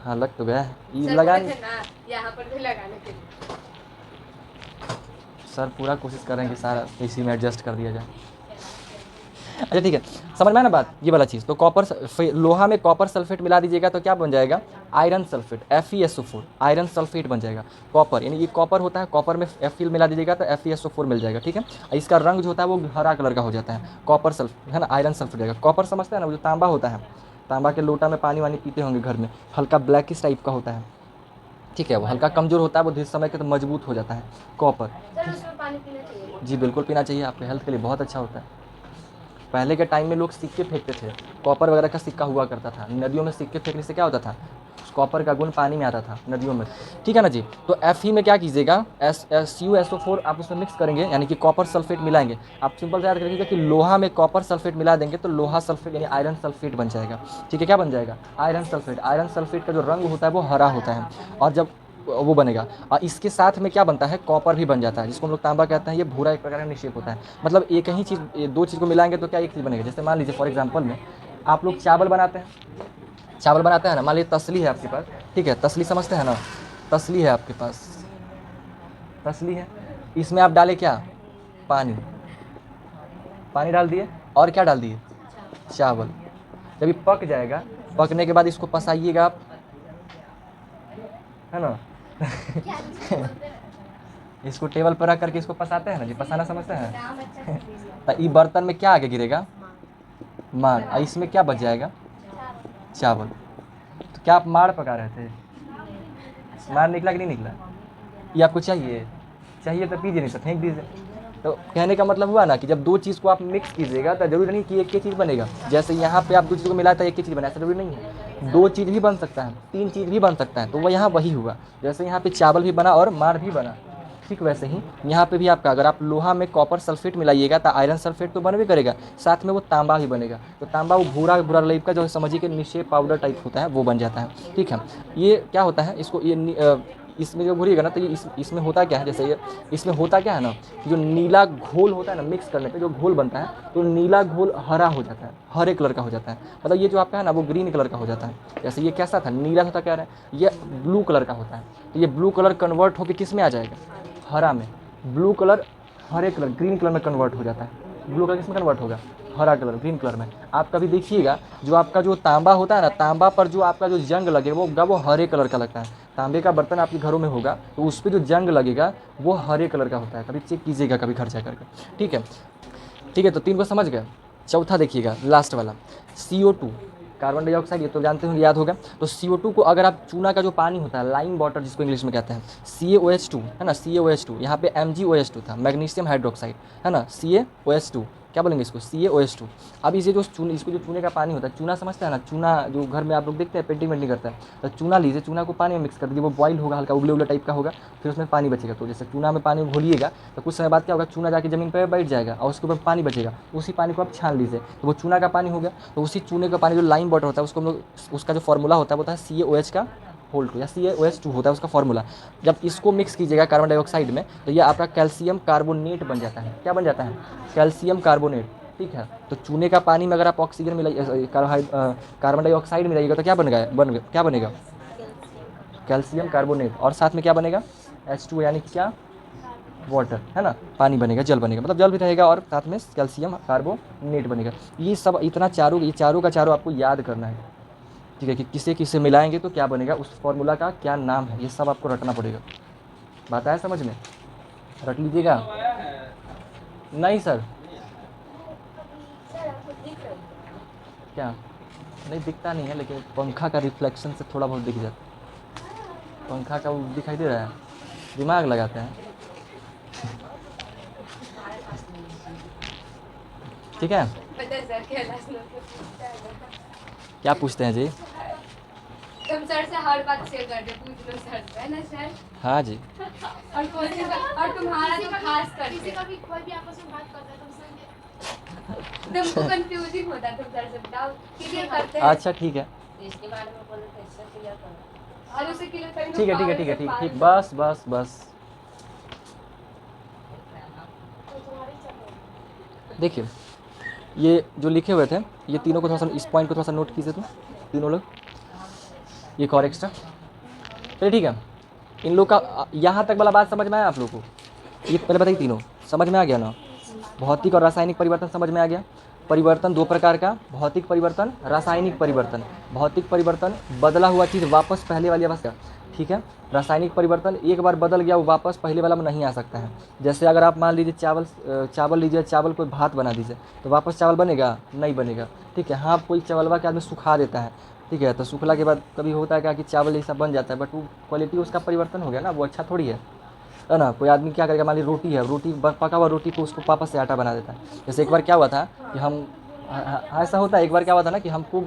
हाँ लग तो गया है, ये सर लगा बोले थे ना यहाँ पर भी लगाने के लिए। सर पूरा कोशिश कर रहे हैं कि सारा इसी में एडजस्ट कर दिया जाए। अच्छा ठीक है, समझ में आया ना बात, ये वाला चीज़। तो लोहा में कॉपर सल्फेट मिला दीजिएगा तो क्या बन जाएगा, iron sulphate, FeSO4, iron sulphate बन जाएगा। कॉपर यानी ये कॉपर होता है, कॉपर में Fe मिला दीजिएगा तो FeSO4 मिल जाएगा, ठीक है। इसका रंग जो होता है वो हरा कलर का हो जाता है, कॉपर सल्फेट है ना, आयरन सल्फेट जाएगा। कॉपर समझते हैं ना, वो जो तांबा होता है, तांबा के लोटा में पानी वानी पीते होंगे घर में, हल्का ब्लैकिश टाइप का होता है, ठीक है, वो हल्का कमज़ोर होता है, वो धीरे समय के तो मजबूत हो जाता है कॉपर। सर उसमें पानी पीना चाहिए। जी बिल्कुल पीना चाहिए, आपके हेल्थ के लिए बहुत अच्छा होता है। पहले के टाइम में लोग सिक्के फेंकते थे, कॉपर वगैरह का सिक्का हुआ करता था, नदियों में सिक्के फेंकने से क्या होता था, कॉपर का गुण पानी में आता था नदियों में, ठीक है ना जी। तो Fe में क्या कीजिएगा, CuSO4 आप उसमें मिक्स करेंगे, यानी कि कॉपर सल्फेट मिलाएंगे। आप सिंपल से याद रखिएगा कि लोहा में कॉपर सल्फेट मिला देंगे तो लोहा सल्फेट यानी आयरन सल्फेट बन जाएगा, ठीक है। क्या बन जाएगा, आयरन सल्फेट। आयरन सल्फेट का जो रंग होता है वो हरा होता है, और जब वो बनेगा, और इसके साथ में क्या बनता है, कॉपर भी बन जाता है, जिसको हम लोग तांबा कहते हैं। ये भूरा एक प्रकार का निक्षेप होता है, मतलब एक ही चीज़, ये 2 चीज़ को मिलाएंगे तो क्या एक चीज़ बनेगा। जैसे मान लीजिए फॉर एग्जांपल में आप लोग चावल बनाते हैं ना, मान लीजिए तसली है आपके पास, ठीक है, तसली समझते हैं ना, तसली है आपके पास, तसली है, इसमें आप डाले क्या, पानी डाल दिए, और क्या डाल दिए, चावल। जब ये पक जाएगा, पकने के बाद इसको पसाइएगा आप, है ना इसको टेबल पर रख करके इसको पसाते हैं ना जी, पसाना समझते हैं तो ये बर्तन में क्या आगे गिरेगा, माड़, और इसमें क्या बच जाएगा, चावल। तो क्या आप माड़ पका रहे थे, माड़ निकला कि नहीं निकला, ये आपको चाहिए तो पीजिए, नहीं तो फेंक दीजिए। तो कहने का मतलब हुआ ना कि जब 2 चीज़ को आप मिक्स कीजिएगा तो जरूरी नहीं कि एक ही चीज़ बनेगा। जैसे यहाँ पे आप 2 चीज़ को मिलाया था एक ही चीज़ बना, ऐसा जरूरी नहीं है, 2 चीज़ भी बन सकता है, 3 चीज़ भी बन सकता है। तो वो यहाँ वही हुआ, जैसे यहाँ पे चावल भी बना और माड़ भी बना, ठीक वैसे ही यहाँ पे भी आपका, अगर आप लोहा में कॉपर सल्फेट मिलाइएगा तो आयरन सल्फेट तो बन भी करेगा, साथ में वो तांबा भी बनेगा। तो तांबा वो भूरा भूरा टाइप का जो समझिए कि निक्षेप पाउडर टाइप होता है वो बन जाता है, ठीक है। ये क्या होता है, इसको ये इसमें जो घुरिएगा ना तो ये इसमें होता क्या है, जैसे ये इसमें होता क्या है ना, जो नीला घोल होता है ना, मिक्स करने पे जो घोल बनता है तो नीला घोल हरा हो जाता है, हरे कलर का हो जाता है। मतलब ये जो आपका है ना वो ग्रीन कलर का हो जाता है। जैसे ये कैसा था, नीला होता क्या रहा है, ये ब्लू कलर का होता है। तो ये ब्लू कलर कन्वर्ट होकर किस में आ जाएगा, हरा में। ब्लू कलर हरे कलर ग्रीन कलर में कन्वर्ट हो जाता है। ब्लू कलर किस में कन्वर्ट होगा, हरा कलर ग्रीन कलर में। आप कभी देखिएगा जो आपका जो तांबा होता है ना, तांबा पर जो आपका जो जंग लगेगा वो हरे कलर का लगता है। तांबे का बर्तन आपके घरों में होगा तो उस पर जो जंग लगेगा वो हरे कलर का होता है। कभी चेक कीजिएगा कभी घर जा करके, ठीक है। ठीक है, तो 3 को समझ गए। चौथा देखिएगा लास्ट वाला, CO2 कार्बन डाइऑक्साइड, ये तो जानते होंगे, याद होगा। तो CO2 को अगर आप चूना का जो पानी होता है, लाइम वाटर जिसको इंग्लिश में कहते हैं, CaOH2 है ना, CaOH2, यहाँ पे MgOH2 था, मैग्नीशियम हाइड्रोक्साइड है ना, CaOH2 क्या बोलेंगे इसको, CaOH2। अब इसे जो चूने, इसको जो चूने का पानी होता है, चूना समझते हैं ना, चूना जो घर में आप लोग देखते हैं पेंटिंग वेंटिंग करता है, तो चूना लीजिए, चूना को पानी में मिक्स कर दीजिए, वो बॉईल होगा, हल्का उबले उबले टाइप का होगा, फिर उसमें पानी बचेगा। तो जैसे चूना में पानी घोलिएगा तो कुछ समय बाद क्या होगा, चूना जाके ज़मीन पर बैठ जाएगा और उसके ऊपर पानी बचेगा, उसी पानी को आप छान लीजिए, तो वो चूना का पानी हो गया। तो उसी चूने का पानी जो लाइम वाटर होता है उसको हम लोग, उसका जो फॉर्मूला होता है वो होता है CaOH का होल 2 या CaOH2 होता है उसका फॉर्मूला। जब इसको मिक्स कीजिएगा कार्बन डाइऑक्साइड में तो ये आपका कैल्शियम कार्बोनेट बन जाता है। क्या बन जाता है, कैल्शियम कार्बोनेट, ठीक है। तो चूने का पानी में अगर आप ऑक्सीजन मिलाइए, कार्बन डाइऑक्साइड मिलाइएगा तो क्या क्या बनेगा, कैल्शियम कार्बोनेट, और साथ में क्या बनेगा, H2 यानी कि क्या, वाटर, है ना, पानी बनेगा, जल बनेगा, मतलब जल भी रहेगा और साथ में कैल्शियम कार्बोनेट बनेगा। ये सब इतना चारों, ये चारों का चारों आपको याद करना है, ठीक है, कि किसे किसे मिलाएंगे तो क्या बनेगा, उस फॉर्मूला का क्या नाम है, ये सब आपको रटना पड़ेगा। बात आया समझ में, रट लीजिएगा। नहीं सर, सर आपको दिख रहा है? क्या नहीं दिखता नहीं है, लेकिन पंखा का रिफ्लेक्शन से थोड़ा बहुत दिख जाता है, पंखा का वो दिखाई दे रहा है, दिमाग लगाते हैं, ठीक है। पता है सर कैलाश लोग को पूछता है ना। क्या पूछते हैं जी, तुम सर से हर बात शेयर करते, पूछ लो सर से, है ना सर? हाँ जी, और और तुम्हारा तो खास किसी करते का भी कोई भी आपस में बात करता है तो उससे तुमको कंफ्यूजिंग होता है, तुम सर से बताओ क्लियर करते हैं। अच्छा ठीक है, इसके बारे में बोलो तो इससे क्लियर करो। और उसे क्लियर करेंगे ठीक है, ठीक है, ठीक है, ठीक ठीक, बस बस बस। देखिए ये जो लिखे हुए थे, ये तीनों को थोड़ा सा, इस पॉइंट को थोड़ा सा नोट कीजिए तो, तीनों लोग, ये और एक्स्ट्रा, चलिए ठीक है। इन लोग का यहाँ तक वाला बात समझ में आया आप लोग को, ये पहले बताइए, तीनों समझ में आ गया ना, भौतिक और रासायनिक परिवर्तन समझ में आ गया। परिवर्तन दो प्रकार का, भौतिक परिवर्तन, रासायनिक परिवर्तन। भौतिक परिवर्तन बदला हुआ चीज़ वापस पहले वाली अवस्था, ठीक है। रासायनिक परिवर्तन एक बार बदल गया वो वापस पहले वाला में नहीं आ सकता है। जैसे अगर आप मान लीजिए चावल लीजिए, चावल कोई भात बना दीजिए तो वापस चावल बनेगा, नहीं बनेगा, ठीक है। हाँ कोई चावलवा के आदमी सुखा देता है, ठीक है, तो सूखला के बाद कभी होता है क्या कि चावल ऐसा बन जाता है, बट वो क्वालिटी उसका परिवर्तन हो गया ना, वो अच्छा थोड़ी है ना। कोई आदमी क्या करेगा, मान लीजिए रोटी है, रोटी पका हुआ रोटी को उसको वापस से आटा बना देता है। जैसे एक बार क्या हुआ था कि हम, ऐसा होता है, एक बार क्या हुआ था ना कि हमको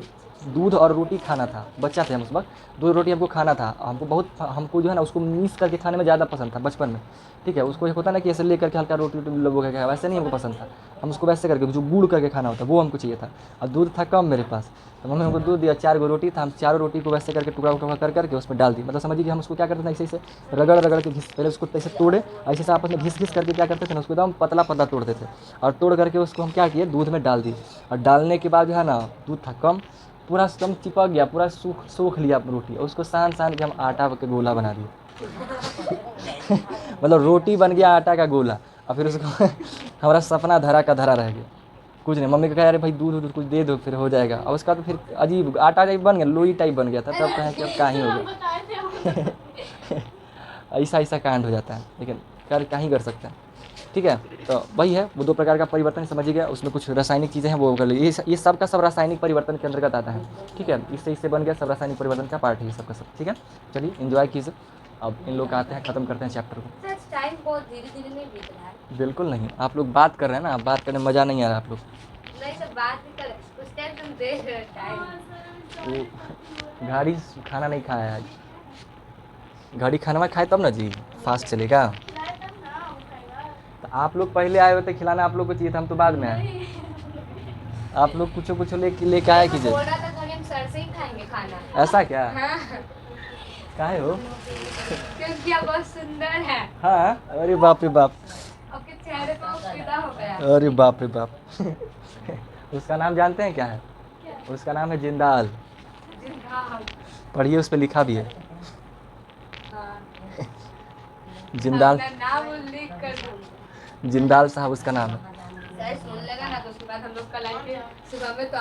दूध और रोटी खाना था, बच्चा थे हम उस वक्त, दूध रोटी हमको खाना था, हमको जो है ना उसको मिक्स करके खाने में ज़्यादा पसंद था बचपन में, ठीक है। उसको एक होता है ना कि ऐसे लेकर के हल्का रोटी लोगों का, वैसे नहीं हमको पसंद था, हम उसको वैसे करके जो गुड़ करके खाना होता वो हमको चाहिए था, और दूध था कम मेरे पास, तो मम्मी हमको दूध दिया, 4 रोटी था, हम चारों रोटी को वैसे करके टुकड़ा टुकड़ा कर करके उसमें डाल दी, मतलब समझिए कि हम उसको क्या करते थे, ऐसे रगड़ रगड़ के पहले उसको ऐसे तोड़े, ऐसे से आपस में घिस करके क्या करते थे ना, उसको एकदम पतला पतला तोड़ते थे, और तोड़ करके उसको हम क्या किए, दूध में डाल दिए, और डालने के बाद जो है ना दूध था कम, पूरा एकदम चिपक गया, पूरा सूख लिया रोटी, और उसको सान के हम आटा के गोला बना दिए मतलब रोटी बन गया आटा का गोला, और फिर उसको हमारा सपना धरा का धरा रह गया, कुछ नहीं। मम्मी को कहा अरे भाई दूध कुछ दे दो फिर हो जाएगा, और उसका तो फिर अजीब आटा टाइप बन गया, लोई टाइप बन गया था, तब कहें कि अब क्या ही हो गया बताए थे ऐसा ऐसा कांड हो जाता है, लेकिन क्या ही कर सकते हैं, ठीक है। तो वही है, वो 2 प्रकार का परिवर्तन समझिए गया, उसमें कुछ रासायनिक चीज़ें हैं वो कर लीजिए, ये सब का सब रासायनिक परिवर्तन के अंतर्गत आता है, ठीक है। इससे बन गया सब रासायनिक परिवर्तन का पार्ट है ये सबका सब, ठीक है। चलिए एंजॉय कीजिए, अब इन लोग आते हैं, ख़त्म करते हैं चैप्टर को। सर टाइम बहुत धीरे धीरे नहीं बीत रहा है। बिल्कुल नहीं, आप लोग बात कर रहे हैं ना, बात करने में मज़ा नहीं आ रहा आप लोग, नहीं सर बात भी कर, उस टाइम तुम देख रहे टाइम। तो घड़ी खाना नहीं खाया है आज, घड़ी खाना में खाए तब ना जी फास्ट चलेगा। तो आप लोग पहले आए होते, खिलाना आप लोग को चाहिए था, हम तो बाद में आए, आप लोग कुछ लेके आया कीजिए। बोला था कि हम सर से ही खाएंगे खाना। ऐसा क्या, हाँ काहे हो, क्योंकि आप बहुत सुंदर है, हाँ, अरे बाप रे बाप, आपके चेहरे को फिदा हो गया। अरे बाप रे बाप उसका नाम जानते हैं क्या है, उसका नाम है जिंदाल, जिंदा। पढ़िए उस पर लिखा भी है हाँ। जिंदाल, अपना नाम उल्लेख कर दो। जिंदाल साहब उसका नाम है। सर सुन लेगा ना तो उसके बाद हम लोग कल आएंगे सुबह में तो